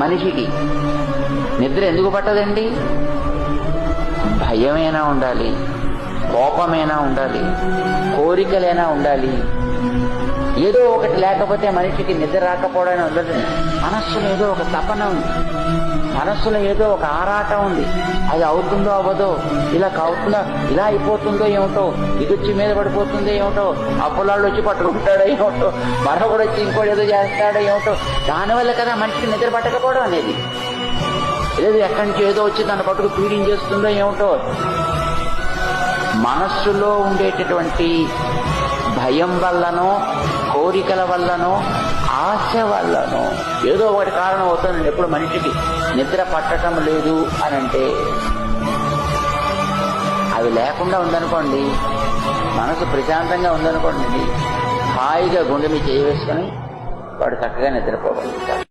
మనిషికి నిద్ర ఎందుకు పట్టదండి? భయమైనా ఉండాలి, కోపమైనా ఉండాలి, కోరికలైనా ఉండాలి. ఏదో ఒకటి లేకపోతే మనిషికి నిద్ర రాకపోవడానికి ఉండదు. మనస్సులో ఏదో ఒక తపన ఉంది, మనస్సులో ఏదో ఒక ఆరాటం ఉంది. అది అవుతుందో అవ్వదో, ఇలా అవుతుందో, ఇలా అయిపోతుందో ఏమిటో, ఇది వచ్చి మీద పడిపోతుందో ఏమిటో, ఆ పొలాళ్ళు వచ్చి పట్టుకుంటాడో ఏమిటో, మరొకడు వచ్చి ఇంకోటి ఏదో చేస్తాడో ఏమిటో. దానివల్ల కదా మనిషికి నిద్ర పట్టకపోవడం అనేది. లేదు ఎక్కడి నుంచి ఏదో వచ్చి తన పట్టుకు పీడించేస్తుందో ఏమిటో. మనస్సులో ఉండేటటువంటి భయం వల్లనో, కోరికల వల్లనో, ఆశ వల్లనో ఏదో ఒకటి కారణం అవుతుందండి. ఎప్పుడు మనిషికి నిద్ర పట్టడం లేదు అని అంటే అవి లేకుండా ఉందనుకోండి, మనసు ప్రశాంతంగా ఉందనుకోండి, హాయిగా గుండె మీద చేయి వేసుకొని వాడు చక్కగా నిద్రపోగలుగుతాడు.